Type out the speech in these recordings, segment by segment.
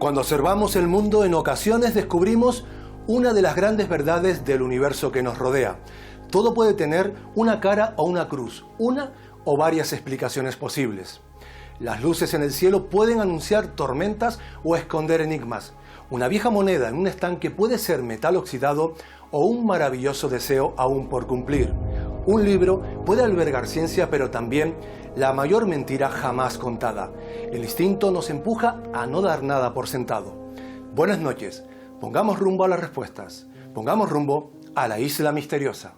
Cuando observamos el mundo, en ocasiones descubrimos una de las grandes verdades del universo que nos rodea. Todo puede tener una cara o una cruz, una o varias explicaciones posibles. Las luces en el cielo pueden anunciar tormentas o esconder enigmas. Una vieja moneda en un estanque puede ser metal oxidado o un maravilloso deseo aún por cumplir. Un libro puede albergar ciencia, pero también la mayor mentira jamás contada. El instinto nos empuja a no dar nada por sentado. Buenas noches. Pongamos rumbo a las respuestas. Pongamos rumbo a la isla misteriosa.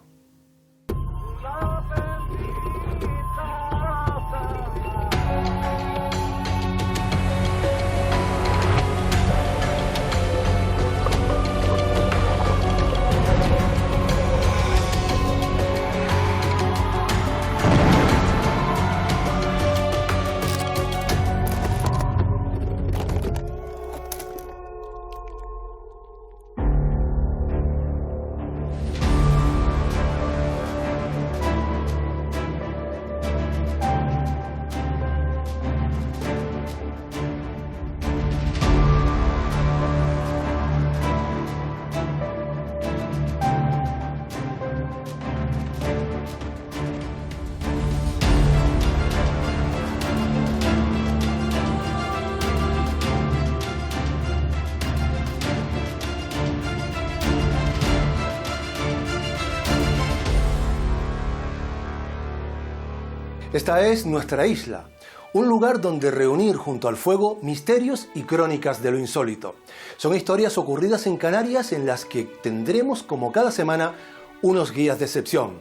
Esta es nuestra isla, un lugar donde reunir junto al fuego misterios y crónicas de lo insólito. Son historias ocurridas en Canarias en las que tendremos, como cada semana, unos guías de excepción.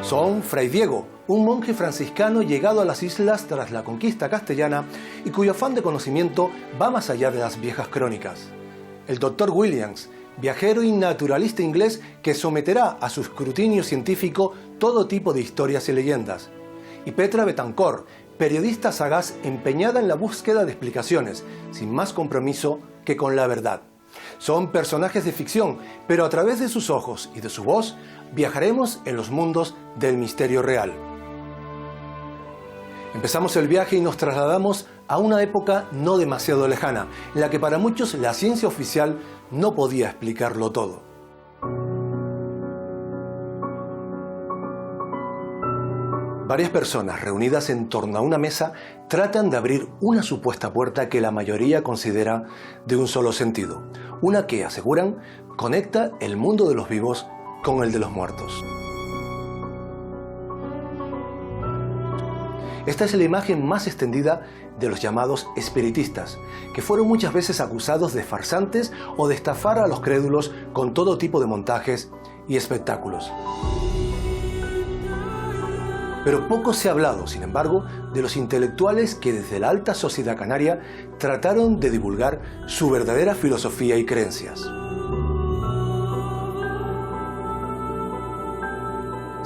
Son Fray Diego, un monje franciscano llegado a las islas tras la conquista castellana y cuyo afán de conocimiento va más allá de las viejas crónicas. El Dr. Williams, viajero y naturalista inglés que someterá a su escrutinio científico todo tipo de historias y leyendas. Y Petra Betancourt, periodista sagaz empeñada en la búsqueda de explicaciones, sin más compromiso que con la verdad. Son personajes de ficción, pero a través de sus ojos y de su voz viajaremos en los mundos del misterio real. Empezamos el viaje y nos trasladamos a una época no demasiado lejana, en la que para muchos la ciencia oficial no podía explicarlo todo. Varias personas reunidas en torno a una mesa tratan de abrir una supuesta puerta que la mayoría considera de un solo sentido, una que, aseguran, conecta el mundo de los vivos con el de los muertos. Esta es la imagen más extendida de los llamados espiritistas, que fueron muchas veces acusados de farsantes o de estafar a los crédulos con todo tipo de montajes y espectáculos. Pero poco se ha hablado, sin embargo, de los intelectuales que desde la alta sociedad canaria trataron de divulgar su verdadera filosofía y creencias.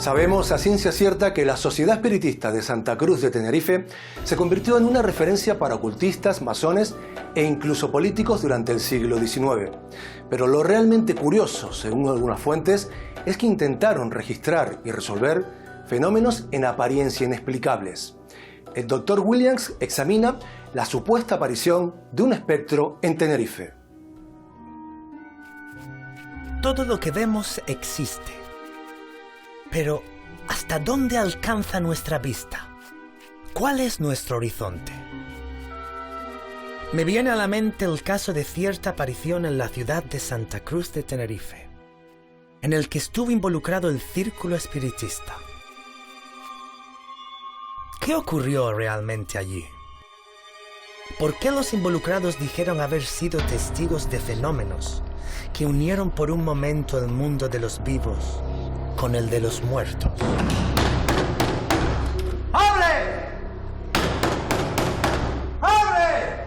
Sabemos a ciencia cierta que la Sociedad Espiritista de Santa Cruz de Tenerife se convirtió en una referencia para ocultistas, masones e incluso políticos durante el siglo XIX. Pero lo realmente curioso, según algunas fuentes, es que intentaron registrar y resolver fenómenos en apariencia inexplicables. El Dr. Williams examina la supuesta aparición de un espectro en Tenerife. Todo lo que vemos existe. Pero, ¿hasta dónde alcanza nuestra vista? ¿Cuál es nuestro horizonte? Me viene a la mente el caso de cierta aparición en la ciudad de Santa Cruz de Tenerife, en el que estuvo involucrado el círculo espiritista. ¿Qué ocurrió realmente allí? ¿Por qué los involucrados dijeron haber sido testigos de fenómenos que unieron por un momento el mundo de los vivos con el de los muertos? ¡Abre! ¡Abre!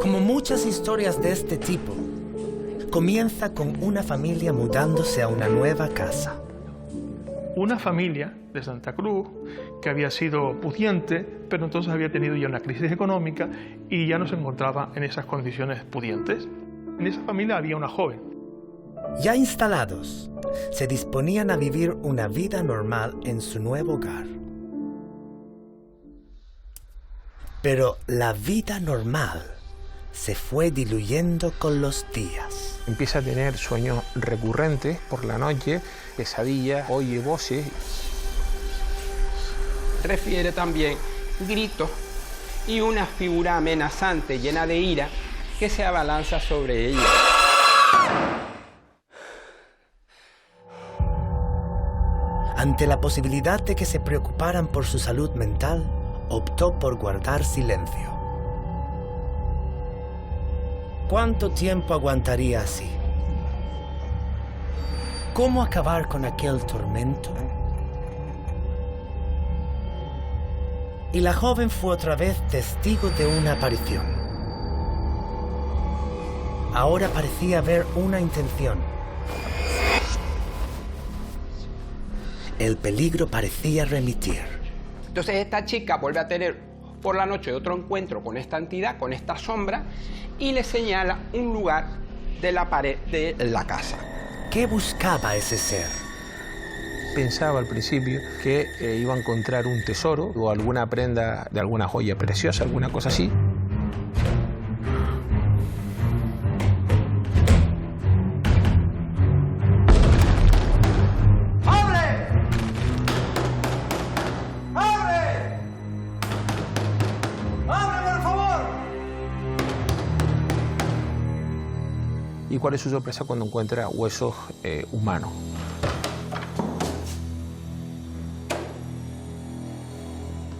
Como muchas historias de este tipo, comienza con una familia mudándose a una nueva casa. Una familia de Santa Cruz que había sido pudiente, pero entonces había tenido ya una crisis económica y ya no se encontraba en esas condiciones pudientes. En esa familia había una joven Ya instalados, se disponían a vivir una vida normal en su nuevo hogar. Pero la vida normal se fue diluyendo con los días. Empieza a tener sueños recurrentes por la noche, pesadillas, oye voces. Refiere también gritos y una figura amenazante llena de ira que se abalanza sobre ella. Ante la posibilidad de que se preocuparan por su salud mental, optó por guardar silencio. ¿Cuánto tiempo aguantaría así? ¿Cómo acabar con aquel tormento? Y la joven fue otra vez testigo de una aparición. Ahora parecía haber una intención. El peligro parecía remitir. Entonces esta chica vuelve a tener por la noche otro encuentro con esta entidad, con esta sombra, y le señala un lugar de la pared de la casa. ¿Qué buscaba ese ser? Pensaba al principio que iba a encontrar un tesoro o alguna prenda de alguna joya preciosa, alguna cosa así. ¿Y cuál es su sorpresa cuando encuentra huesos humanos?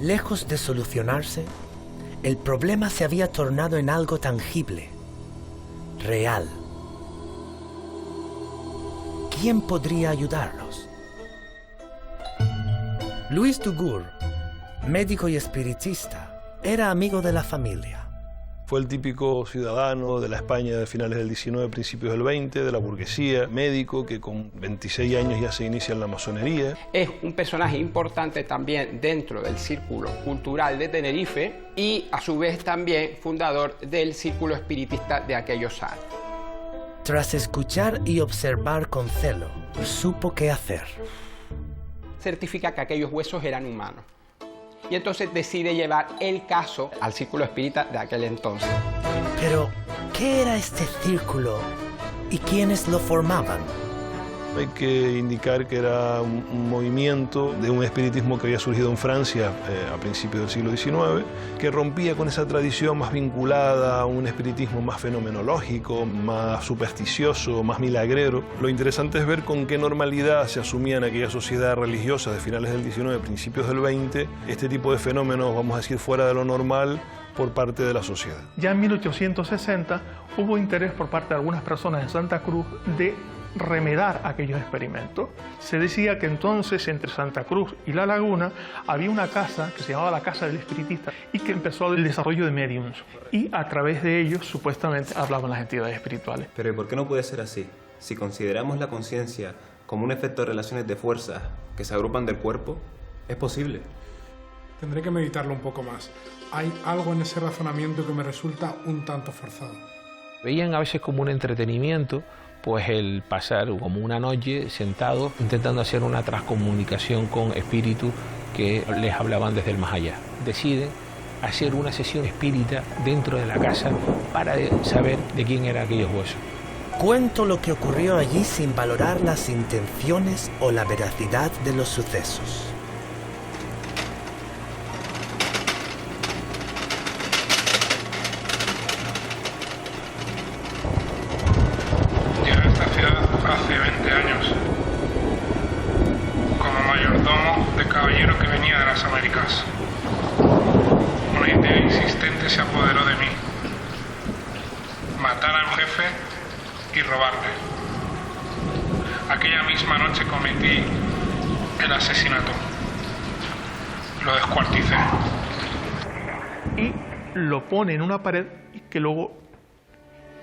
Lejos de solucionarse, el problema se había tornado en algo tangible, real. ¿Quién podría ayudarlos? Luis Dugour, médico y espiritista, era amigo de la familia. Fue el típico ciudadano de la España de finales del 19, principios del 20, de la burguesía, médico que con 26 años ya se inicia en la masonería. Es un personaje importante también dentro del círculo cultural de Tenerife y a su vez también fundador del círculo espiritista de aquellos años. Tras escuchar y observar con celo, supo qué hacer. Certifica que aquellos huesos eran humanos. Y entonces decide llevar el caso al círculo espírita de aquel entonces. Pero, ¿qué era este círculo y quiénes lo formaban? Hay que indicar que era un movimiento de un espiritismo que había surgido en Francia a principios del siglo XIX, que rompía con esa tradición más vinculada a un espiritismo más fenomenológico, más supersticioso, más milagrero. Lo interesante es ver con qué normalidad se asumía en aquella sociedad religiosa de finales del XIX, principios del XX, este tipo de fenómenos, vamos a decir, fuera de lo normal por parte de la sociedad. Ya en 1860 hubo interés por parte de algunas personas en Santa Cruz de remedar aquellos experimentos. Se decía que entonces entre Santa Cruz y La Laguna había una casa que se llamaba la Casa del Espiritista y que empezó el desarrollo de médiums y a través de ellos supuestamente hablaban las entidades espirituales. Pero ¿y por qué no puede ser así? Si consideramos la conciencia como un efecto de relaciones de fuerzas que se agrupan del cuerpo, es posible. Tendré que meditarlo un poco más. Hay algo en ese razonamiento que me resulta un tanto forzado. Veían a veces como un entretenimiento pues el pasar como una noche sentado intentando hacer una transcomunicación con espíritus que les hablaban desde el más allá. Deciden hacer una sesión espírita dentro de la casa para saber de quién eran aquellos huesos. Cuento lo que ocurrió allí sin valorar las intenciones o la veracidad de los sucesos. Hace 20 años, como mayordomo de caballero que venía de las Américas. Una idea insistente se apoderó de mí: matar al jefe y robarle. Aquella misma noche cometí el asesinato. Lo descuarticé. Y lo pone en una pared que luego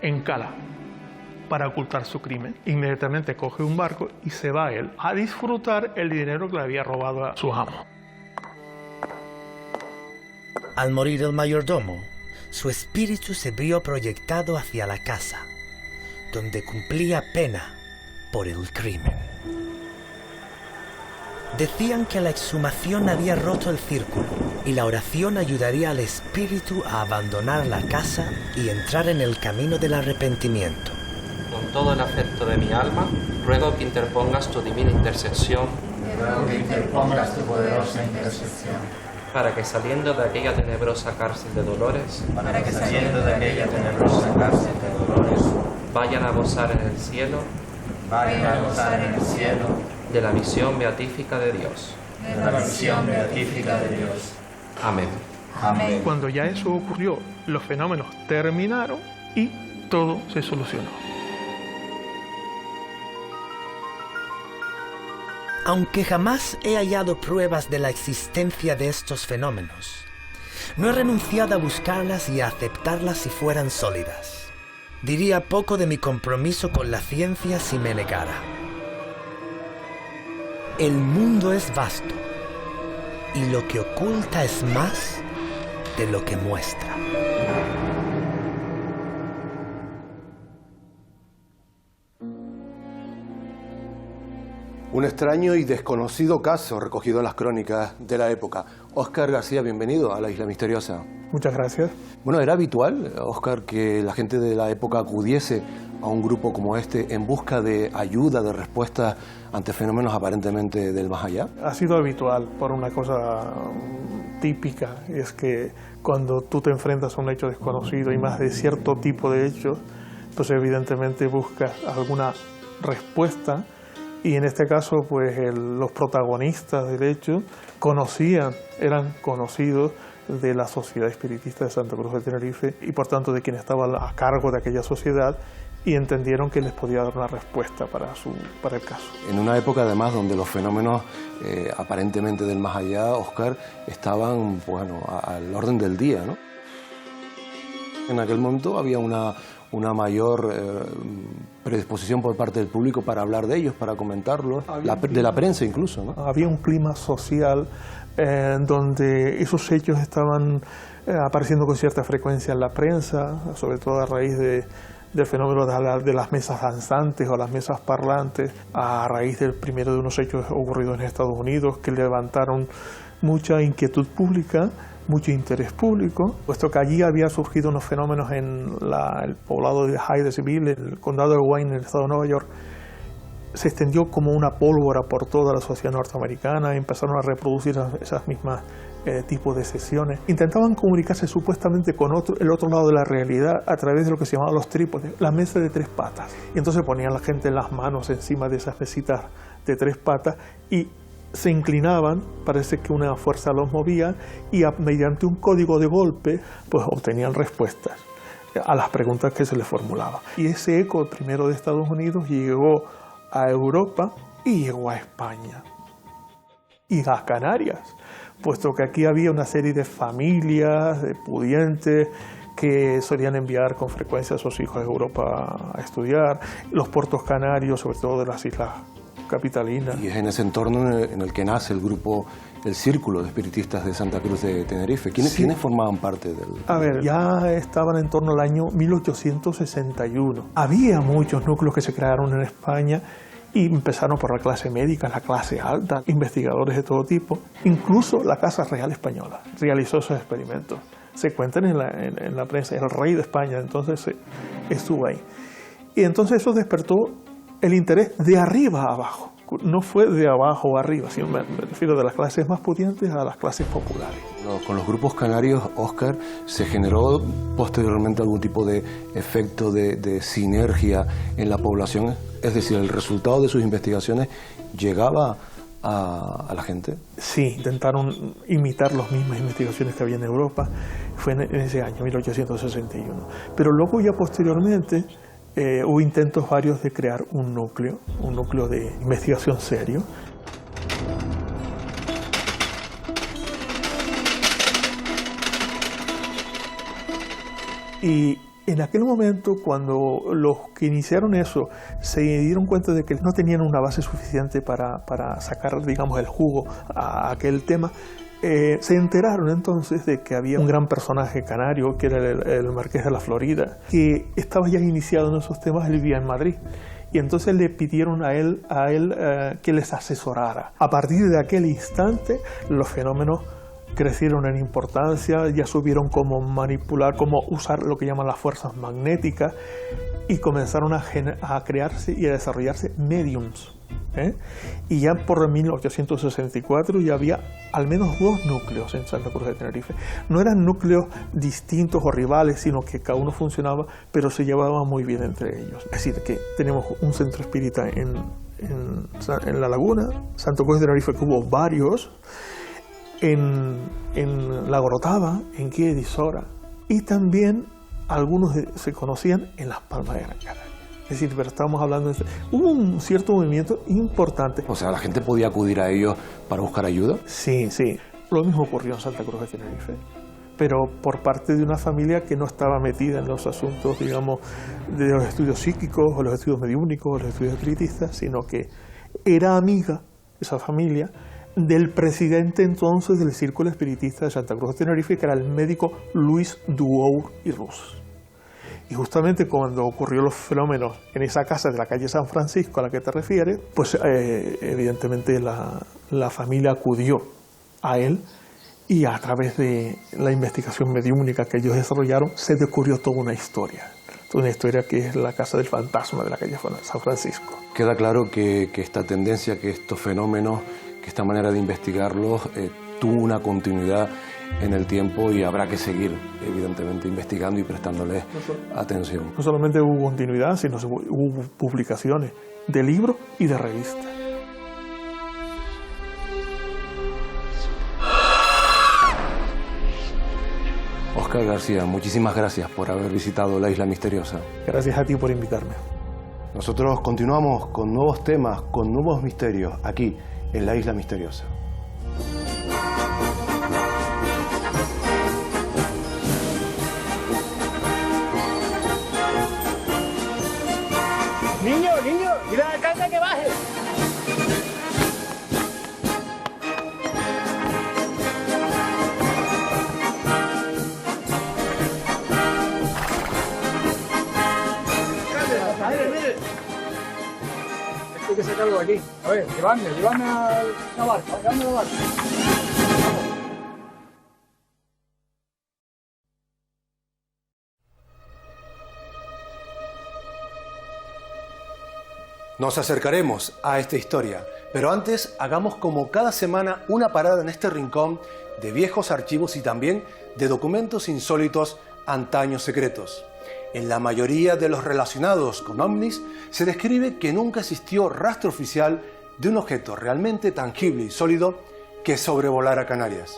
encala para ocultar su crimen. Inmediatamente coge un barco y se va él a disfrutar el dinero que le había robado a su amo. Al morir el mayordomo, su espíritu se vio proyectado hacia la casa, donde cumplía pena por el crimen. Decían que la exhumación había roto el círculo y la oración ayudaría al espíritu a abandonar la casa y entrar en el camino del arrepentimiento. Con todo el afecto de mi alma, ruego que interpongas tu divina intercesión. Ruego que interpongas tu poderosa intercesión. Para que saliendo de aquella tenebrosa cárcel de dolores, vayan a gozar en el cielo, de la visión beatífica de Dios. Amén. Amén. Cuando ya eso ocurrió, los fenómenos terminaron y todo se solucionó. Aunque jamás he hallado pruebas de la existencia de estos fenómenos, no he renunciado a buscarlas y a aceptarlas si fueran sólidas. Diría poco de mi compromiso con la ciencia si me negara. El mundo es vasto y lo que oculta es más de lo que muestra. Un extraño y desconocido caso recogido en las crónicas de la época. Óscar García, bienvenido a la Isla Misteriosa. Muchas gracias. Bueno, ¿era habitual, Óscar, que la gente de la época acudiese a un grupo como este en busca de ayuda, de respuestas ante fenómenos aparentemente del más allá? Ha sido habitual por una cosa típica, y es que cuando tú te enfrentas a un hecho desconocido y más de cierto tipo de hechos, pues evidentemente buscas alguna respuesta. Y en este caso, pues los protagonistas del hecho eran conocidos de la Sociedad Espiritista de Santa Cruz de Tenerife y por tanto de quien estaba a cargo de aquella sociedad, y entendieron que les podía dar una respuesta para el caso. En una época además donde los fenómenos aparentemente del más allá, Óscar, estaban al orden del día, ¿no? En aquel momento había una mayor predisposición por parte del público para hablar de ellos, para comentarlos, de la prensa incluso, ¿no? Había un clima social donde esos hechos estaban apareciendo con cierta frecuencia en la prensa, sobre todo a raíz del fenómeno de las mesas danzantes o las mesas parlantes, a raíz del primero de unos hechos ocurridos en Estados Unidos que levantaron mucha inquietud pública, mucho interés público, puesto que allí había surgido unos fenómenos en el poblado de Hydesville, el condado de Wayne, en el estado de Nueva York. Se extendió como una pólvora por toda la sociedad norteamericana, empezaron a reproducir esas mismas tipos de sesiones. Intentaban comunicarse supuestamente con el otro lado de la realidad a través de lo que se llamaban los trípodes, la mesa de tres patas. Y entonces ponían la gente las manos encima de esas mesitas de tres patas y se inclinaban, parece que una fuerza los movía, y mediante un código de golpe pues obtenían respuestas a las preguntas que se les formulaban. Y ese eco primero de Estados Unidos llegó a Europa y llegó a España y a Canarias, puesto que aquí había una serie de familias, de pudientes, que solían enviar con frecuencia a sus hijos a Europa a estudiar, los puertos canarios, sobre todo de las islas capitalinas. Y es en ese entorno en el que nace el grupo, el Círculo de Espiritistas de Santa Cruz de Tenerife. ¿Quiénes formaban parte del...? A ver, ya estaban en torno al año 1861. Había muchos núcleos que se crearon en España y empezaron por la clase médica, la clase alta, investigadores de todo tipo. Incluso la Casa Real Española realizó esos experimentos. Se cuentan en la prensa, el rey de España entonces estuvo ahí. Y entonces eso despertó el interés de arriba a abajo. No fue de abajo a arriba, sino me refiero de las clases más pudientes a las clases populares. Con los grupos canarios, Óscar, ¿se generó posteriormente algún tipo de efecto de sinergia en la población? Es decir, ¿el resultado de sus investigaciones llegaba a la gente? Sí, intentaron imitar las mismas investigaciones que había en Europa. Fue en ese año, 1861. Pero luego ya posteriormente hubo intentos varios de crear un núcleo de investigación serio. Y en aquel momento, cuando los que iniciaron eso se dieron cuenta de que no tenían una base suficiente para sacar, digamos, el jugo a aquel tema, se enteraron entonces de que había un gran personaje canario, que era el Marqués de la Florida, que estaba ya iniciado en esos temas. Él vivía en Madrid y entonces le pidieron a él que les asesorara. A partir de aquel instante, los fenómenos crecieron en importancia, ya supieron cómo manipular, cómo usar lo que llaman las fuerzas magnéticas, y comenzaron a crearse y a desarrollarse mediums. Y ya por 1864 ya había al menos 2 núcleos en Santa Cruz de Tenerife. No eran núcleos distintos o rivales, sino que cada uno funcionaba, pero se llevaba muy bien entre ellos. Es decir, que tenemos un centro espírita en La Laguna, Santa Cruz de Tenerife, que hubo varios, en La Gorotava, en Quilla de Isora, y también algunos se conocían en Las Palmas de Gran Canaria. Es decir, pero estamos hablando de... Hubo un cierto movimiento importante. O sea, ¿la gente podía acudir a ellos para buscar ayuda? Sí, sí. Lo mismo ocurrió en Santa Cruz de Tenerife, pero por parte de una familia que no estaba metida en los asuntos, digamos, de los estudios psíquicos o los estudios mediúnicos o los estudios espiritistas, sino que era amiga, esa familia, del presidente entonces del Círculo Espiritista de Santa Cruz de Tenerife, que era el médico Luis Duour y Rus. Y justamente cuando ocurrió los fenómenos en esa casa de la calle San Francisco a la que te refieres, pues evidentemente la familia acudió a él, y a través de la investigación mediúnica que ellos desarrollaron se descubrió toda una historia que es la casa del fantasma de la calle San Francisco. Queda claro que esta tendencia, que estos fenómenos, que esta manera de investigarlos tuvo una continuidad en el tiempo, y habrá que seguir, evidentemente, investigando y prestándole atención. No solamente hubo continuidad, sino hubo publicaciones de libros y de revistas. Óscar García, muchísimas gracias por haber visitado la Isla Misteriosa. Gracias a ti por invitarme. Nosotros continuamos con nuevos temas, con nuevos misterios, aquí en la Isla Misteriosa. Niño, dile al alcalde que baje. Mire. Hay que sacarlo de aquí. A ver, llevarme a la barca, Nos acercaremos a esta historia, pero antes hagamos como cada semana una parada en este rincón de viejos archivos y también de documentos insólitos antaños secretos. En la mayoría de los relacionados con ovnis se describe que nunca existió rastro oficial de un objeto realmente tangible y sólido que sobrevolara Canarias.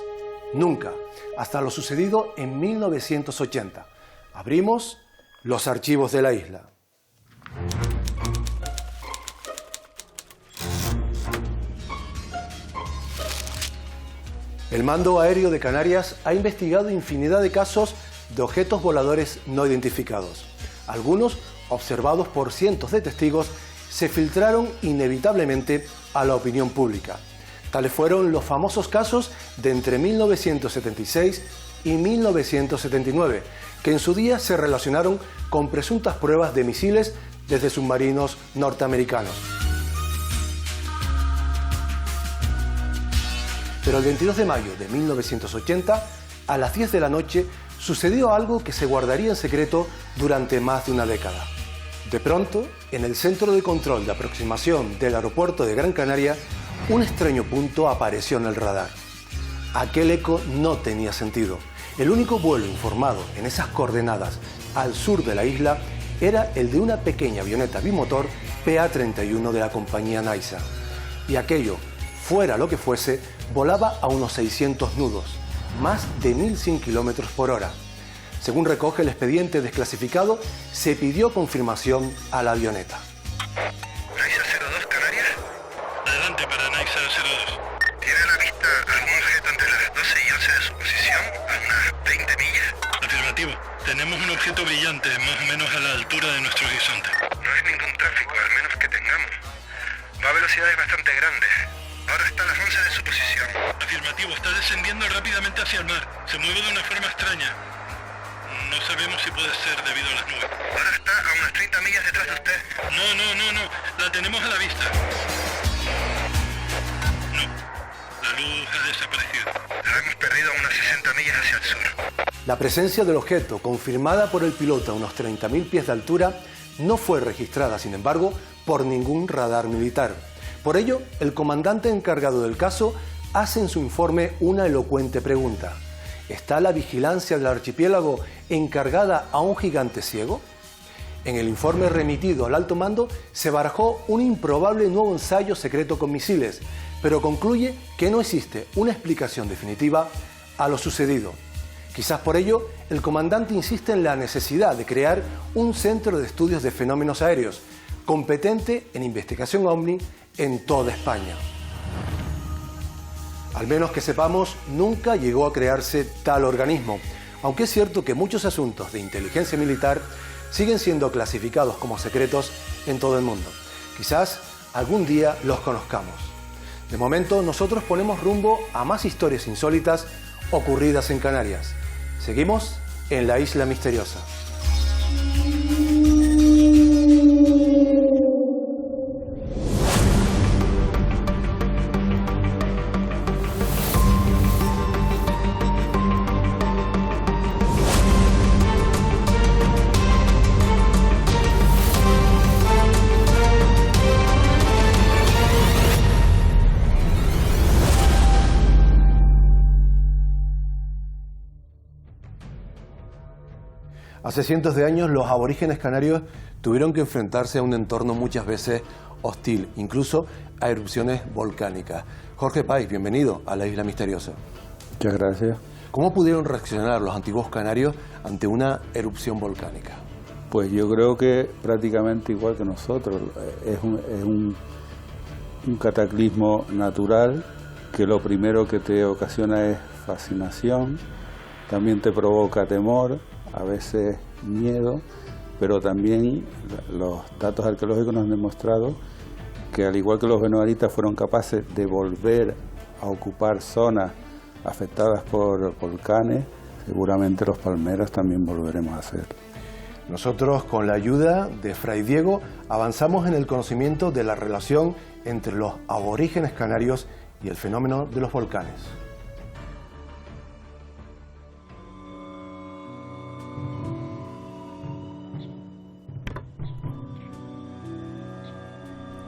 Nunca, hasta lo sucedido en 1980. Abrimos los archivos de la isla. El Mando Aéreo de Canarias ha investigado infinidad de casos de objetos voladores no identificados. Algunos, observados por cientos de testigos, se filtraron inevitablemente a la opinión pública. Tales fueron los famosos casos de entre 1976 y 1979, que en su día se relacionaron con presuntas pruebas de misiles desde submarinos norteamericanos. Pero el 22 de mayo de 1980, a las 10 de la noche, sucedió algo que se guardaría en secreto durante más de una década. De pronto, en el centro de control de aproximación del aeropuerto de Gran Canaria, un extraño punto apareció en el radar. Aquel eco no tenía sentido. El único vuelo informado en esas coordenadas al sur de la isla era el de una pequeña avioneta bimotor PA-31 de la compañía Naisa. Y aquello, fuera lo que fuese, volaba a unos 600 nudos, más de 1.100 kilómetros por hora. Según recoge el expediente desclasificado, se pidió confirmación a la avioneta. ¿Naisa 02, Canarias? Adelante para Naisa 02. ¿Tiene a la vista algún objeto entre las 12 y 11 de su posición, a unas 20 millas? Afirmativo. Tenemos un objeto brillante, más o menos a la altura de nuestro horizonte. No es ningún tráfico, al menos que tengamos. Va a velocidades bastante grandes. Ahora está a las 11 de su posición. Afirmativo, está descendiendo rápidamente hacia el mar. Se mueve de una forma extraña. No sabemos si puede ser debido a las nubes. Ahora está a unas 30 millas detrás de usted. No. La tenemos a la vista. No. La luz ha desaparecido. La hemos perdido a unas 60 millas hacia el sur. La presencia del objeto, confirmada por el piloto a unos 30.000 pies de altura, no fue registrada, sin embargo, por ningún radar militar. Por ello, el comandante encargado del caso hace en su informe una elocuente pregunta. ¿Está la vigilancia del archipiélago encargada a un gigante ciego? En el informe remitido al alto mando se barajó un improbable nuevo ensayo secreto con misiles, pero concluye que no existe una explicación definitiva a lo sucedido. Quizás por ello, el comandante insiste en la necesidad de crear un centro de estudios de fenómenos aéreos, competente en investigación OVNI en toda España. Al menos que sepamos, nunca llegó a crearse tal organismo, aunque es cierto que muchos asuntos de inteligencia militar siguen siendo clasificados como secretos en todo el mundo. Quizás algún día los conozcamos. De momento, nosotros ponemos rumbo a más historias insólitas ocurridas en Canarias. Seguimos en la Isla Misteriosa. Hace cientos de años los aborígenes canarios tuvieron que enfrentarse a un entorno muchas veces hostil, incluso a erupciones volcánicas. Jorge Páez, bienvenido a la Isla Misteriosa. Muchas gracias. ¿Cómo pudieron reaccionar los antiguos canarios ante una erupción volcánica? Pues yo creo que prácticamente igual que nosotros. Es un cataclismo natural que lo primero que te ocasiona es fascinación, también te provoca temor, a veces miedo, pero también los datos arqueológicos nos han demostrado que al igual que los benavaritas fueron capaces de volver a ocupar zonas afectadas por volcanes, seguramente los palmeras también volveremos a hacer. Nosotros, con la ayuda de Fray Diego, avanzamos en el conocimiento de la relación entre los aborígenes canarios y el fenómeno de los volcanes.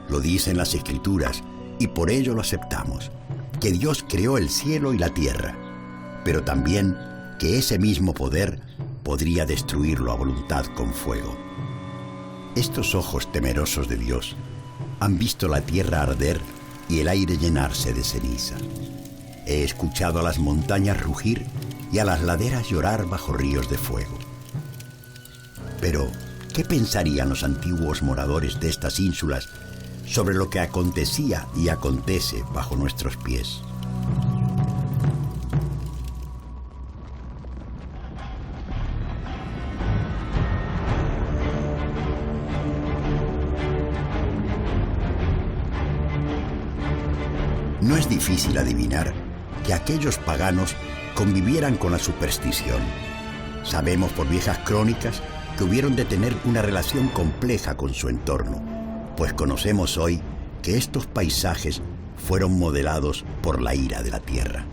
Lo dicen las Escrituras y por ello lo aceptamos, que Dios creó el cielo y la tierra, pero también que ese mismo poder podría destruirlo a voluntad con fuego. Estos ojos temerosos de Dios han visto la tierra arder y el aire llenarse de ceniza. He escuchado a las montañas rugir y a las laderas llorar bajo ríos de fuego. Pero, ¿qué pensarían los antiguos moradores de estas ínsulas sobre lo que acontecía y acontece bajo nuestros pies? No es difícil adivinar que aquellos paganos convivieran con la superstición. Sabemos por viejas crónicas que hubieron de tener una relación compleja con su entorno, pues conocemos hoy que estos paisajes fueron modelados por la ira de la tierra.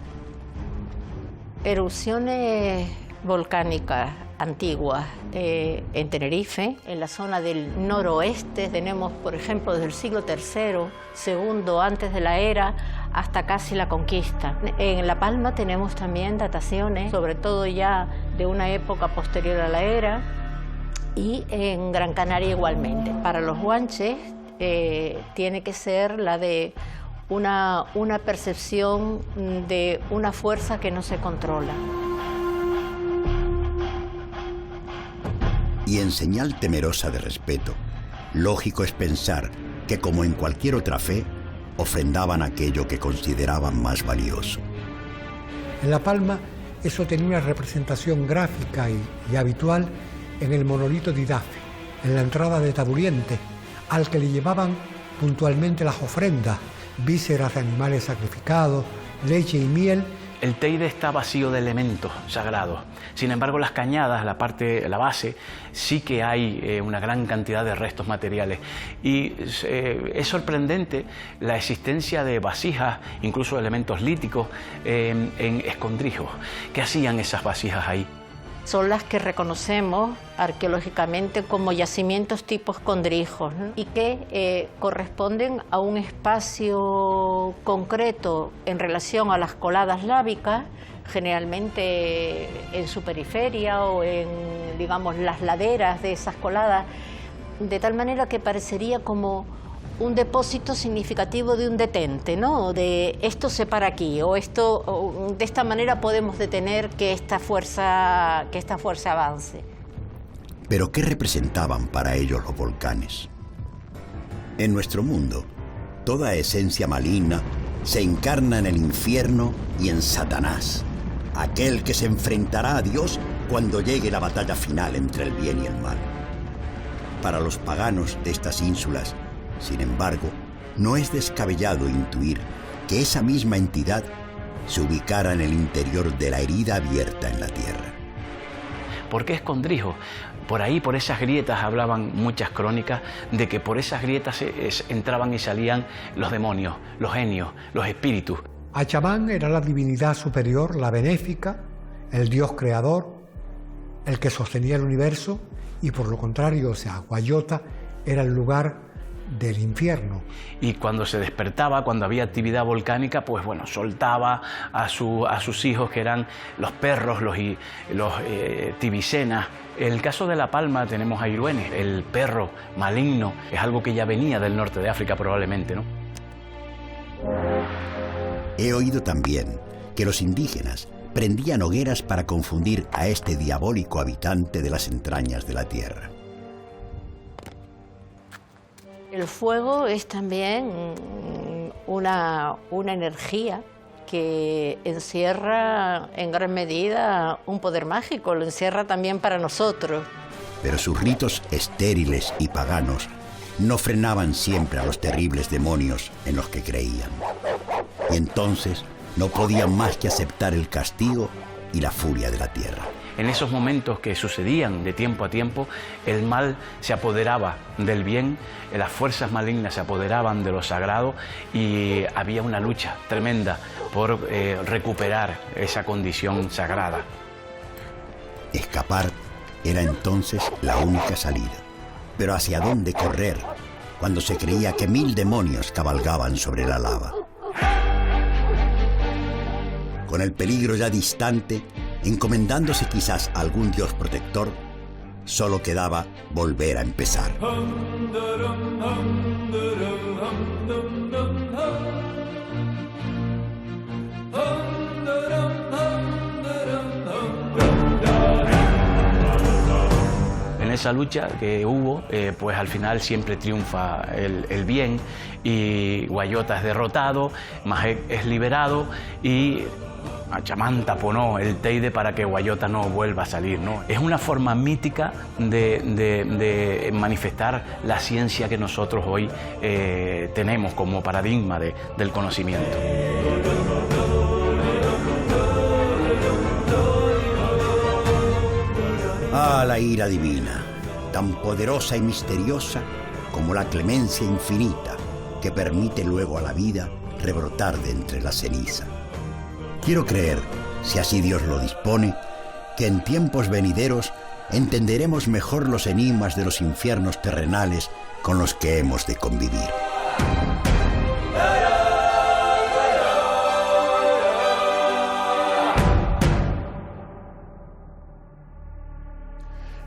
Erupciones volcánicas antiguas en Tenerife, en la zona del noroeste, tenemos, por ejemplo, desde el siglo III, segundo antes de la era, hasta casi la conquista. En La Palma tenemos también dataciones, sobre todo ya de una época posterior a la era, y en Gran Canaria igualmente. Para los guanches tiene que ser la de una percepción de una fuerza que no se controla. Y en señal temerosa de respeto, lógico es pensar que, como en cualquier otra fe, ofrendaban aquello que consideraban más valioso. En La Palma eso tenía una representación gráfica y habitual en el monolito de Idafe, en la entrada de Taburiente, al que le llevaban puntualmente las ofrendas, vísceras de animales sacrificados, leche y miel, El Teide está vacío de elementos sagrados. Sin embargo, las cañadas, la base, sí que hay una gran cantidad de restos materiales. Y es sorprendente la existencia de vasijas, incluso elementos líticos, en escondrijos. ¿Qué hacían esas vasijas ahí? Son las que reconocemos arqueológicamente como yacimientos tipo escondrijos, ¿no? Y que corresponden a un espacio concreto en relación a las coladas lábicas, generalmente en su periferia o en, digamos, las laderas de esas coladas, de tal manera que parecería como un depósito significativo de un detente, ¿no? De esto se para aquí, o esto, o de esta manera podemos detener que esta fuerza avance. Pero ¿qué representaban para ellos los volcanes? En nuestro mundo, toda esencia maligna se encarna en el infierno y en Satanás, aquel que se enfrentará a Dios cuando llegue la batalla final entre el bien y el mal. Para los paganos de estas ínsulas, sin embargo, no es descabellado intuir que esa misma entidad se ubicara en el interior de la herida abierta en la tierra. ¿Por qué escondrijos? Por ahí, por esas grietas, hablaban muchas crónicas de que por esas grietas entraban y salían los demonios, los genios, los espíritus. Achamán era la divinidad superior, la benéfica, el dios creador, el que sostenía el universo, y por lo contrario, o sea, Guayota era el lugar del infierno. Y cuando se despertaba, cuando había actividad volcánica, pues bueno, soltaba a sus hijos, que eran los perros, los tibicenas. En el caso de La Palma tenemos a Iruene, el perro maligno, es algo que ya venía del norte de África probablemente, ¿no? He oído también que los indígenas prendían hogueras para confundir a este diabólico habitante de las entrañas de la tierra. El fuego es también una energía que encierra en gran medida un poder mágico, lo encierra también para nosotros. Pero sus ritos estériles y paganos no frenaban siempre a los terribles demonios en los que creían. Y entonces no podían más que aceptar el castigo y la furia de la tierra. En esos momentos que sucedían de tiempo a tiempo, el mal se apoderaba del bien, las fuerzas malignas se apoderaban de lo sagrado y había una lucha tremenda por recuperar esa condición sagrada. Escapar era entonces la única salida. Pero ¿hacia dónde correr cuando se creía que 1000 demonios cabalgaban sobre la lava? Con el peligro ya distante, encomendándose quizás a algún dios protector, solo quedaba volver a empezar. En esa lucha que hubo, pues al final siempre triunfa el bien y Guayota es derrotado, Majek es liberado y Achamán taponó el Teide para que Guayota no vuelva a salir, ¿no? Es una forma mítica de manifestar la ciencia que nosotros hoy tenemos como paradigma del conocimiento. Ah, la ira divina, tan poderosa y misteriosa como la clemencia infinita que permite luego a la vida rebrotar de entre la ceniza. Quiero creer, si así Dios lo dispone, que en tiempos venideros entenderemos mejor los enigmas de los infiernos terrenales con los que hemos de convivir.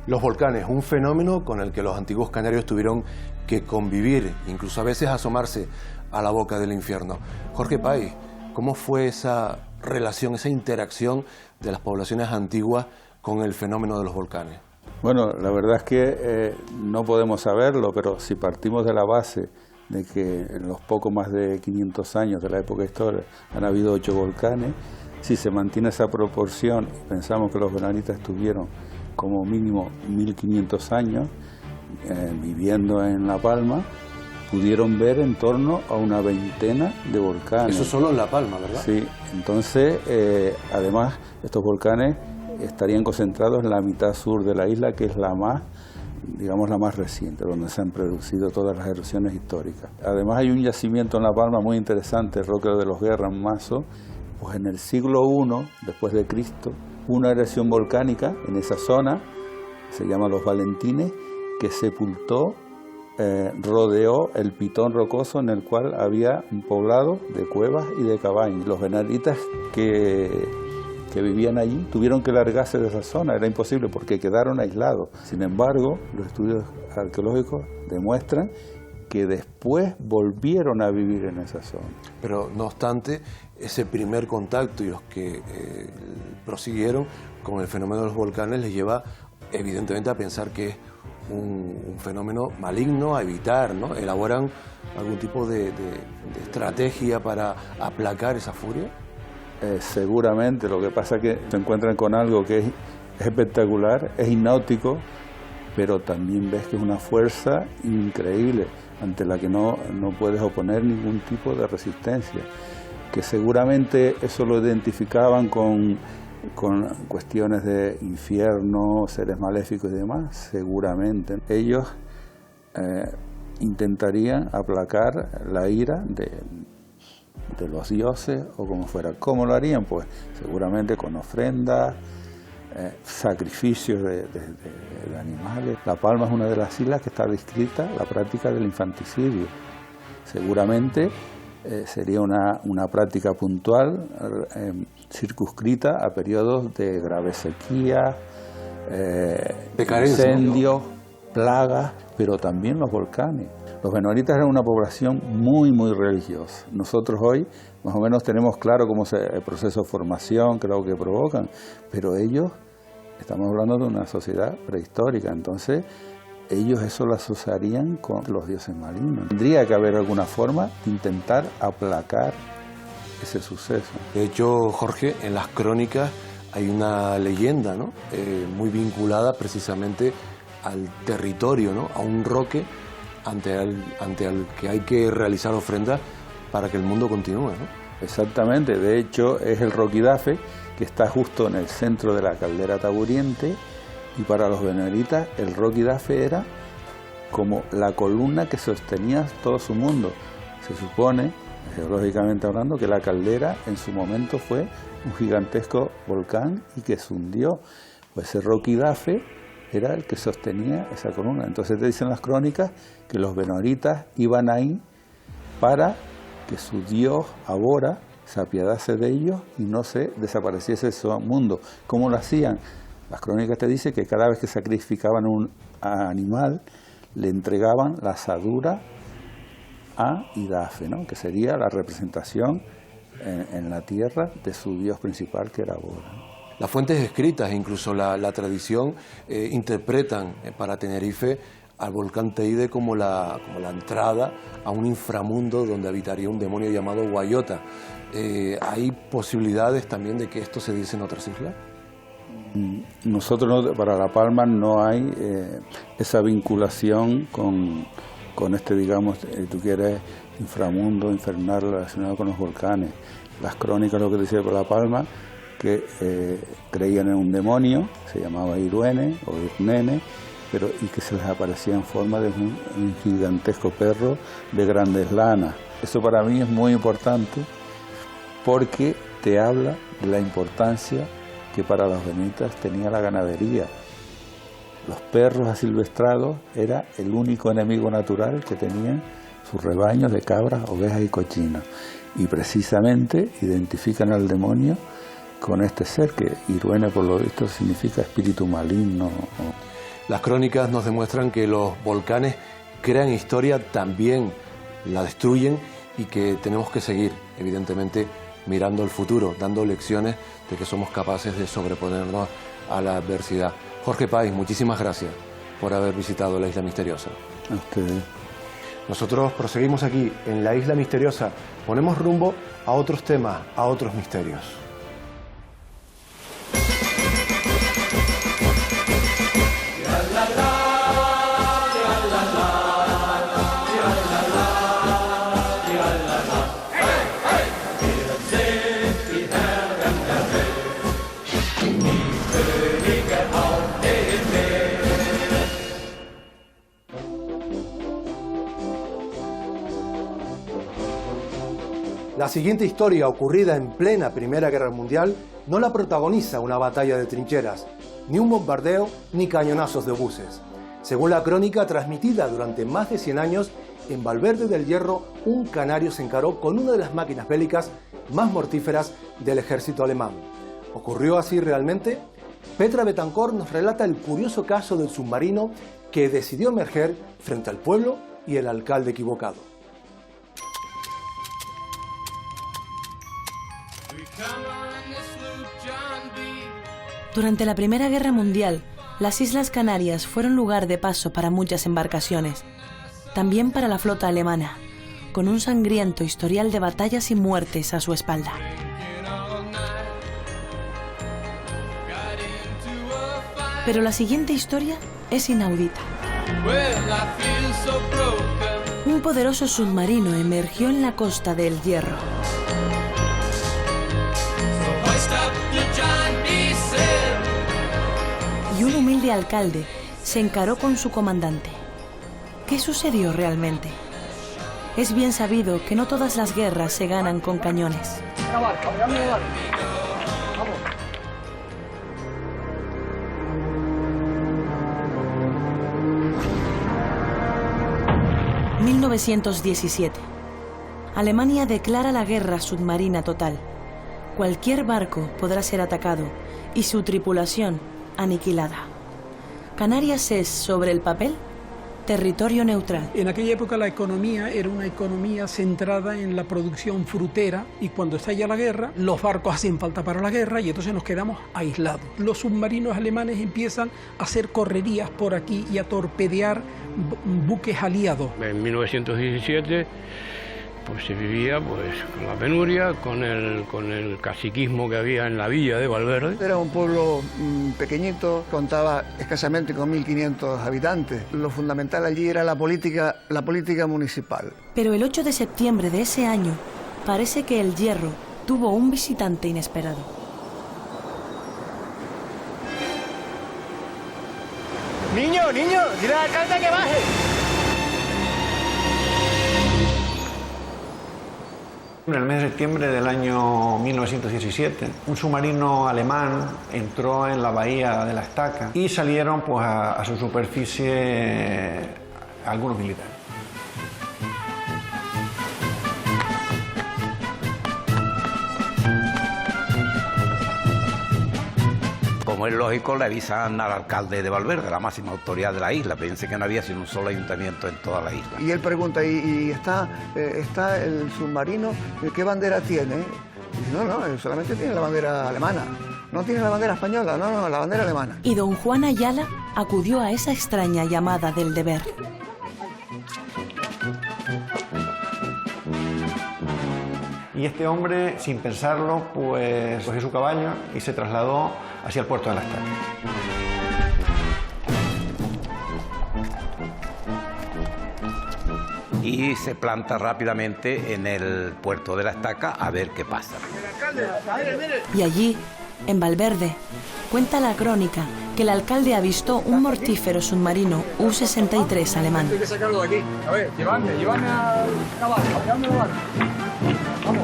Los volcanes, un fenómeno con el que los antiguos canarios tuvieron que convivir, incluso a veces asomarse a la boca del infierno. Jorge Pay, ¿cómo fue esa relación, esa interacción de las poblaciones antiguas con el fenómeno de los volcanes? Bueno, la verdad es que no podemos saberlo, pero si partimos de la base de que en los poco más de 500 años de la época histórica han habido 8 volcanes, si se mantiene esa proporción, pensamos que los venaritas estuvieron como mínimo 1500 años viviendo en La Palma, pudieron ver en torno a una veintena de volcanes. Eso solo en La Palma, ¿verdad? Sí, entonces además estos volcanes estarían concentrados en la mitad sur de la isla, que es la más, digamos, la más reciente, donde se han producido todas las erupciones históricas. Además hay un yacimiento en La Palma muy interesante, Roque de los Guerras, Mazo. Pues en el siglo I después de Cristo, una erupción volcánica en esa zona, se llama Los Valentines, que sepultó, rodeó el pitón rocoso en el cual había un poblado de cuevas y de cabañas. Los benalitas que vivían allí tuvieron que largarse de esa zona, era imposible porque quedaron aislados. Sin embargo, los estudios arqueológicos demuestran que después volvieron a vivir en esa zona. Pero no obstante, ese primer contacto y los que prosiguieron con el fenómeno de los volcanes les lleva evidentemente a pensar que es un fenómeno maligno a evitar, ¿no? ¿Elaboran algún tipo de estrategia para aplacar esa furia? Seguramente, lo que pasa es que se encuentran con algo que es espectacular, es hipnótico, pero también ves que es una fuerza increíble ante la que no puedes oponer ningún tipo de resistencia, que seguramente eso lo identificaban con cuestiones de infierno, seres maléficos y demás. Seguramente ellos intentarían aplacar la ira de los dioses o como fuera. ¿Cómo lo harían? Pues seguramente con ofrendas, sacrificios de animales. La Palma es una de las islas que está descrita la práctica del infanticidio. Seguramente sería una práctica puntual, circunscrita a periodos de grave sequía, incendios, plagas, pero también los volcanes. Los benoritas eran una población muy, muy religiosa. Nosotros hoy más o menos tenemos claro cómo es el proceso de formación, qué es lo que provocan, pero ellos, estamos hablando de una sociedad prehistórica, entonces ellos eso lo asociarían con los dioses malignos. Tendría que haber alguna forma de intentar aplacar ese suceso. De hecho, Jorge, en las crónicas hay una leyenda, ¿no? Muy vinculada precisamente al territorio, ¿no? A un roque ante el que hay que realizar ofrendas para que el mundo continúe, ¿no? Exactamente, de hecho es el Roquidafe, que está justo en el centro de la caldera Taburiente, y para los benoritas el Roquidafe era como la columna que sostenía todo su mundo. Se supone, geológicamente hablando, que la caldera en su momento fue un gigantesco volcán y que se hundió. Pues ese Roquidafe era el que sostenía esa columna. Entonces te dicen las crónicas que los benoritas iban ahí para que su dios Abora se apiadase de ellos y no se desapareciese de su mundo. ¿Cómo lo hacían? Las crónicas te dicen que cada vez que sacrificaban un animal, le entregaban la asadura a Idafe, ¿no? Que sería la representación en la tierra de su dios principal, que era Abora. Las fuentes escritas, incluso la tradición, interpretan para Tenerife al volcán Teide como la entrada a un inframundo donde habitaría un demonio llamado Guayota. ¿Hay posibilidades también de que esto se diese en otras islas? Nosotros para La Palma no hay esa vinculación con este, digamos, tú quieres, inframundo, infernal relacionado con los volcanes. Las crónicas lo que decía por La Palma, que creían en un demonio, se llamaba Iruene o Irnene, y que se les aparecía en forma de un gigantesco perro de grandes lanas. Eso para mí es muy importante porque te habla de la importancia que para los benoritas tenía la ganadería. Los perros asilvestrados era el único enemigo natural que tenían sus rebaños de cabras, ovejas y cochinos. Y precisamente identifican al demonio con este ser, que Iruene por lo visto significa espíritu maligno. Las crónicas nos demuestran que los volcanes crean historia, también la destruyen, y que tenemos que seguir, evidentemente, mirando el futuro, dando lecciones de que somos capaces de sobreponernos a la adversidad. Jorge Páez, muchísimas gracias por haber visitado la Isla Misteriosa. A ustedes. Nosotros proseguimos aquí en la Isla Misteriosa, ponemos rumbo a otros temas, a otros misterios. siguiente historia, ocurrida en plena Primera Guerra Mundial, no la protagoniza una batalla de trincheras, ni un bombardeo, ni cañonazos de obuses. Según la crónica transmitida durante más de 100 años, en Valverde del Hierro, un canario se encaró con una de las máquinas bélicas más mortíferas del ejército alemán. ¿Ocurrió así realmente? Petra Betancor nos relata el curioso caso del submarino que decidió emerger frente al pueblo y el alcalde equivocado. Durante la Primera Guerra Mundial, las Islas Canarias fueron lugar de paso para muchas embarcaciones, también para la flota alemana, con un sangriento historial de batallas y muertes a su espalda. Pero la siguiente historia es inaudita. Un poderoso submarino emergió en la costa del Hierro. Y un humilde alcalde se encaró con su comandante. ¿Qué sucedió realmente? Es bien sabido que no todas las guerras se ganan con cañones. 1917. Alemania declara la guerra submarina total. Cualquier barco podrá ser atacado y su tripulación aniquilada. Canarias es, sobre el papel, territorio neutral. En aquella época la economía era una economía centrada en la producción frutera y cuando estalla la guerra, los barcos hacen falta para la guerra y entonces nos quedamos aislados. Los submarinos alemanes empiezan a hacer correrías por aquí y a torpedear buques aliados. En 1917 pues se vivía pues con la penuria, con el caciquismo que había en la villa de Valverde. Era un pueblo pequeñito, contaba escasamente con 1.500 habitantes. Lo fundamental allí era la política municipal. Pero el 8 de septiembre de ese año parece que el Hierro tuvo un visitante inesperado. Niño, dile al alcalde que baje. En el mes de septiembre del año 1917, un submarino alemán entró en la bahía de la Estaca y salieron pues, a su superficie algunos militares. Como es lógico, le avisan al alcalde de Valverde, la máxima autoridad de la isla. Pensé que no había sino un solo ayuntamiento en toda la isla. Y él pregunta, ¿y está el submarino? ¿Qué bandera tiene? Y dice, no, solamente tiene la bandera alemana. No tiene la bandera española, no, la bandera alemana. Y don Juan Ayala acudió a esa extraña llamada del deber. Y este hombre, sin pensarlo, pues cogió su caballo y se trasladó hacia el puerto de la Estaca. Y se planta rápidamente en el puerto de la Estaca a ver qué pasa. Y allí, en Valverde, cuenta la crónica que el alcalde avistó un mortífero submarino U-63 alemán. Hay que sacarlo de aquí. A ver, llevadme a la barca, llevadme a la barca. Vamos.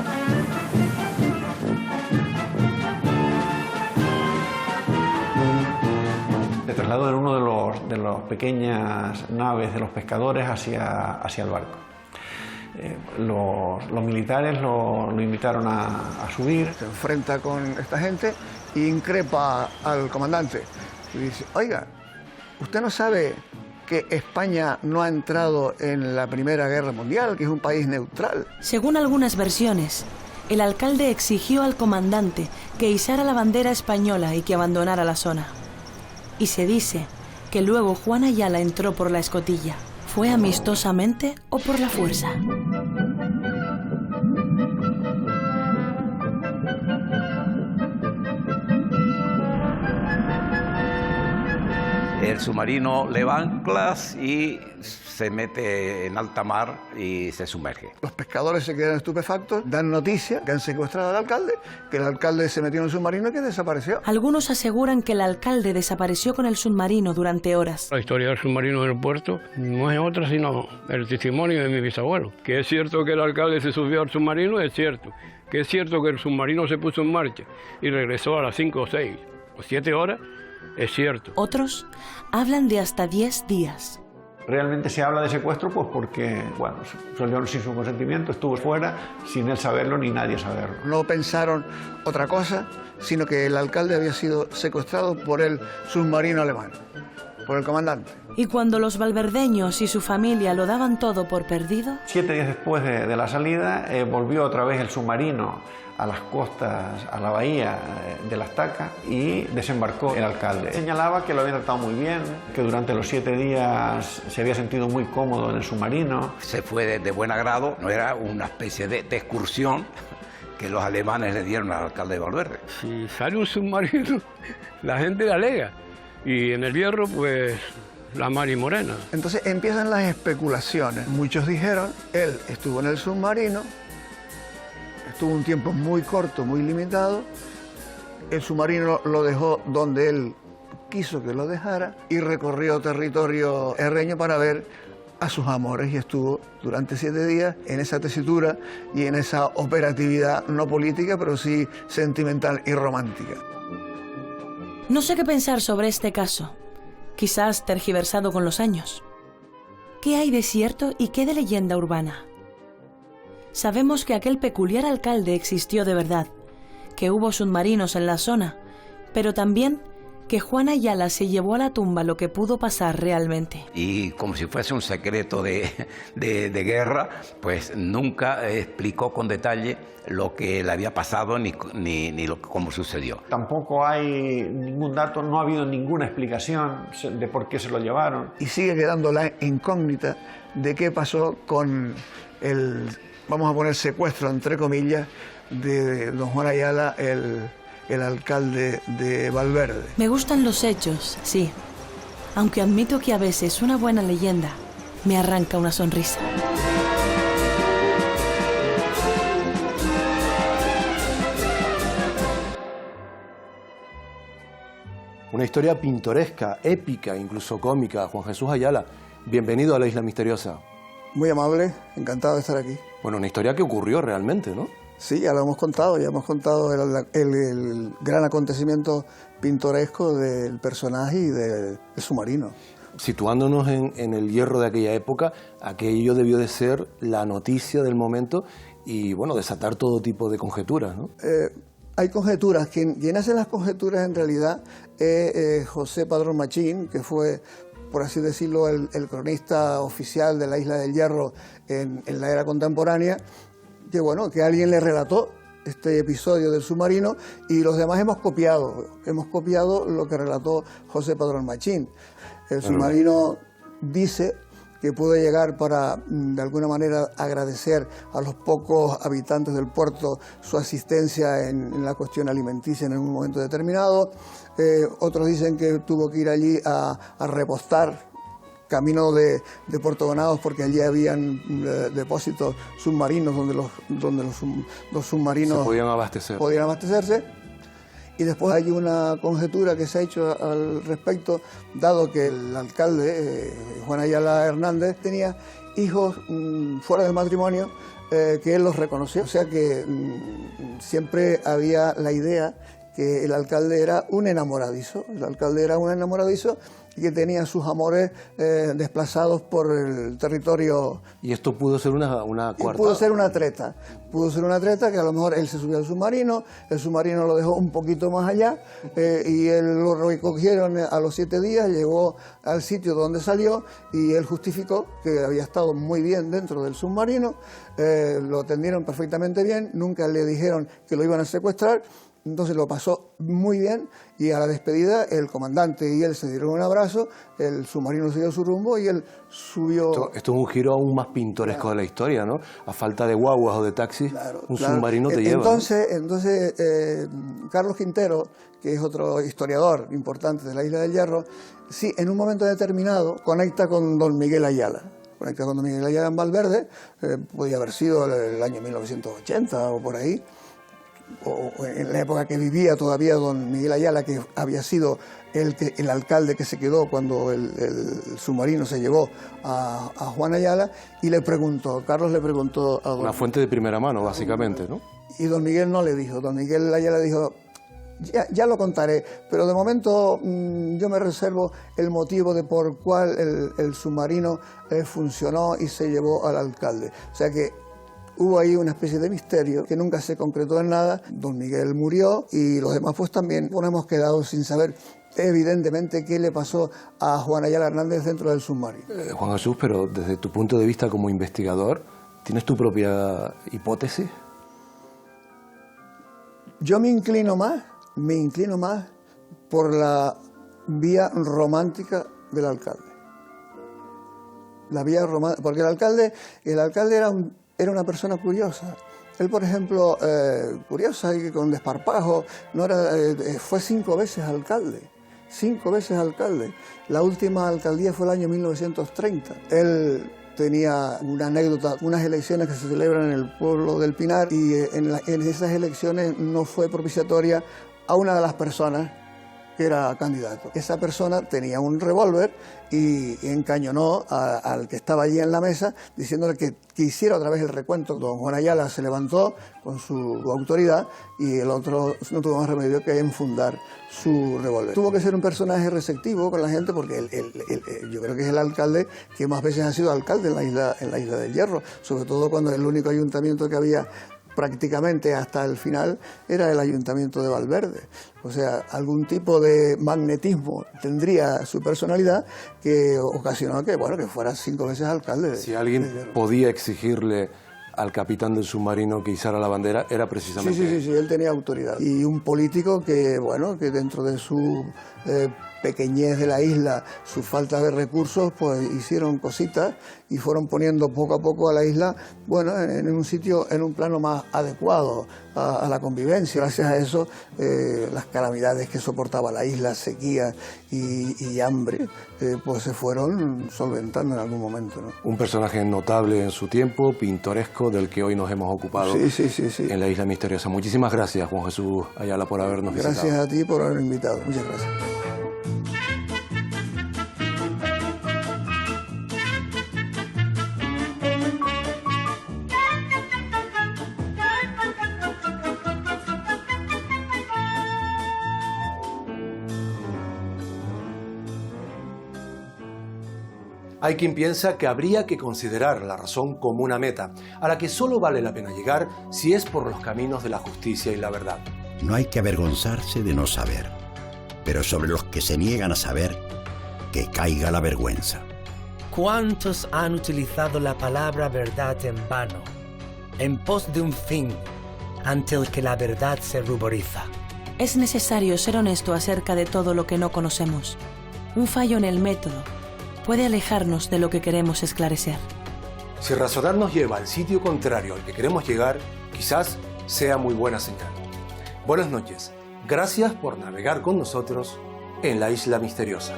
Se trasladó en uno de las pequeñas naves de los pescadores hacia el barco. Los militares lo invitaron a subir. Se enfrenta con esta gente e increpa al comandante. Y dice, oiga, ¿usted no sabe que España no ha entrado en la Primera Guerra Mundial, que es un país neutral? Según algunas versiones, el alcalde exigió al comandante que izara la bandera española y que abandonara la zona. Y se dice que luego Juan Ayala entró por la escotilla. ¿Fue amistosamente o por la fuerza? el submarino leva anclas y se mete en alta mar y se sumerge. Los pescadores se quedan estupefactos, dan noticia que han secuestrado al alcalde, que el alcalde se metió en un submarino y que desapareció. Algunos aseguran que el alcalde desapareció con el submarino durante horas. La historia del submarino en el puerto no es otra sino el testimonio de mi bisabuelo. Que es cierto que el alcalde se subió al submarino, es cierto. Que es cierto que el submarino se puso en marcha y regresó a las 5 o 6 o 7 horas, es cierto. Otros hablan de hasta 10 días. Realmente se habla de secuestro pues porque, bueno, salió sin su consentimiento, estuvo fuera, sin él saberlo ni nadie saberlo. No pensaron otra cosa, sino que el alcalde había sido secuestrado por el submarino alemán, por el comandante. Y cuando los valverdeños y su familia lo daban todo por perdido... 7 días después de la salida, volvió otra vez el submarino a las costas, a la bahía de la Estaca y desembarcó el alcalde. Señalaba que lo habían tratado muy bien, que durante los 7 días se había sentido muy cómodo en el submarino. Se fue de buen agrado, no era una especie de excursión que los alemanes le dieron al alcalde de Valverde. Si sale un submarino, la gente le alega. Y en el Hierro, pues, la mar y morena. Entonces empiezan las especulaciones. Muchos dijeron, él estuvo en el submarino, estuvo un tiempo muy corto, muy limitado, el submarino lo dejó donde él quiso que lo dejara y recorrió territorio herreño para ver a sus amores y estuvo durante 7 días en esa tesitura y en esa operatividad no política, pero sí sentimental y romántica. No sé qué pensar sobre este caso, quizás tergiversado con los años. ¿Qué hay de cierto y qué de leyenda urbana? Sabemos que aquel peculiar alcalde existió de verdad, que hubo submarinos en la zona, pero también que Juan Ayala se llevó a la tumba lo que pudo pasar realmente. Y como si fuese un secreto de guerra, pues nunca explicó con detalle lo que le había pasado ni cómo sucedió. Tampoco hay ningún dato, no ha habido ninguna explicación de por qué se lo llevaron. Y sigue quedando la incógnita de qué pasó con el, vamos a poner secuestro, entre comillas, de don Juan Ayala, el alcalde de Valverde. Me gustan los hechos, sí, aunque admito que a veces una buena leyenda me arranca una sonrisa. Una historia pintoresca, épica, incluso cómica. Juan Jesús Ayala, bienvenido a la Isla Misteriosa. Muy amable, encantado de estar aquí. Bueno, una historia que ocurrió realmente, ¿no? Sí, ya hemos contado el gran acontecimiento pintoresco del personaje y del submarino. Situándonos en el Hierro de aquella época, aquello debió de ser la noticia del momento y, bueno, desatar todo tipo de conjeturas, ¿no? Hay conjeturas. Quien hace las conjeturas en realidad es José Padrón Machín, que fue, por así decirlo, el cronista oficial de la Isla del Hierro en la era contemporánea, que bueno, que alguien le relató este episodio del submarino y los demás hemos copiado lo que relató José Padrón Machín. El submarino dice que pudo llegar para, de alguna manera, agradecer a los pocos habitantes del puerto su asistencia en la cuestión alimenticia en un momento determinado. Otros dicen que tuvo que ir allí a repostar camino de Puerto Donados porque allí habían depósitos submarinos donde los submarinos podían abastecerse. Y después hay una conjetura que se ha hecho al respecto, dado que el alcalde, Juan Ayala Hernández, tenía hijos fuera del matrimonio que él los reconoció. O sea que siempre había la idea que el alcalde era un enamoradizo. El alcalde era un enamoradizo y que tenía sus amores desplazados por el territorio. ¿Y esto pudo ser una coartada? Pudo ser una treta. Pudo ser una treta que a lo mejor él se subió al submarino, el submarino lo dejó un poquito más allá y él lo recogieron a los 7 días, llegó al sitio donde salió y él justificó que había estado muy bien dentro del submarino, lo atendieron perfectamente bien, nunca le dijeron que lo iban a secuestrar Entonces lo pasó muy bien y a la despedida el comandante y él se dieron un abrazo, el submarino siguió su rumbo y él subió... Esto es un giro aún más pintoresco de la historia, ¿no? A falta de guaguas o de taxis, un submarino te lleva. Entonces Carlos Quintero, que es otro historiador importante de la Isla del Hierro, sí, en un momento determinado conecta con don Miguel Ayala. Conecta con don Miguel Ayala en Valverde, podía haber sido el año 1980 o por ahí, o en la época que vivía todavía don Miguel Ayala, que había sido el alcalde que se quedó cuando el submarino se llevó a Juan Ayala, y Carlos le preguntó a don... Una fuente de primera mano, básicamente, ¿no? Y don Miguel no le dijo, don Miguel Ayala dijo... Ya lo contaré, pero de momento yo me reservo el motivo de por cuál el submarino funcionó y se llevó al alcalde. O sea que hubo ahí una especie de misterio que nunca se concretó en nada. Don Miguel murió y los demás pues también nos hemos quedado sin saber evidentemente qué le pasó a Juan Ayala Hernández dentro del submarino. Juan Jesús, pero desde tu punto de vista como investigador, ¿tienes tu propia hipótesis? Yo me inclino más por la vía romántica del alcalde. La vía romántica, porque el alcalde era una persona curiosa. Él, por ejemplo, curiosa y con desparpajo, fue 5 veces alcalde. 5 veces alcalde. La última alcaldía fue el año 1930. Él tenía una anécdota, unas elecciones que se celebran en el pueblo del Pinar, y en esas elecciones no fue propiciatoria a una de las personas que era candidato. Esa persona tenía un revólver y encañonó al que estaba allí en la mesa, diciéndole que hiciera otra vez el recuento. Don Juan Ayala se levantó con su autoridad y el otro no tuvo más remedio que enfundar su revólver. Tuvo que ser un personaje receptivo con la gente, porque yo creo que es el alcalde que más veces ha sido alcalde en la isla del Hierro, sobre todo cuando el único ayuntamiento que había prácticamente hasta el final era el ayuntamiento de Valverde. O sea, algún tipo de magnetismo tendría su personalidad que ocasionó que fuera 5 veces alcalde. Si alguien podía exigirle al capitán del submarino que izara la bandera, era precisamente... Sí, él tenía autoridad. Y un político que dentro de su pequeñez de la isla, su falta de recursos, pues hicieron cositas y fueron poniendo poco a poco a la isla, en un sitio, en un plano más adecuado a la convivencia. Gracias a eso, las calamidades que soportaba la isla, sequía y hambre, pues se fueron solventando en algún momento, ¿no? Un personaje notable en su tiempo, pintoresco, del que hoy nos hemos ocupado en la Isla Misteriosa. Muchísimas gracias, Juan Jesús Ayala, por habernos visitado. Gracias a ti por haberme invitado. Muchas gracias. Hay quien piensa que habría que considerar la razón como una meta, a la que solo vale la pena llegar si es por los caminos de la justicia y la verdad. No hay que avergonzarse de no saber, pero sobre los que se niegan a saber, que caiga la vergüenza. ¿Cuántos han utilizado la palabra verdad en vano, en pos de un fin, ante el que la verdad se ruboriza? Es necesario ser honesto acerca de todo lo que no conocemos. Un fallo en el método puede alejarnos de lo que queremos esclarecer. Si razonar nos lleva al sitio contrario al que queremos llegar, quizás sea muy buena señal. Buenas noches. Gracias por navegar con nosotros en la Isla Misteriosa.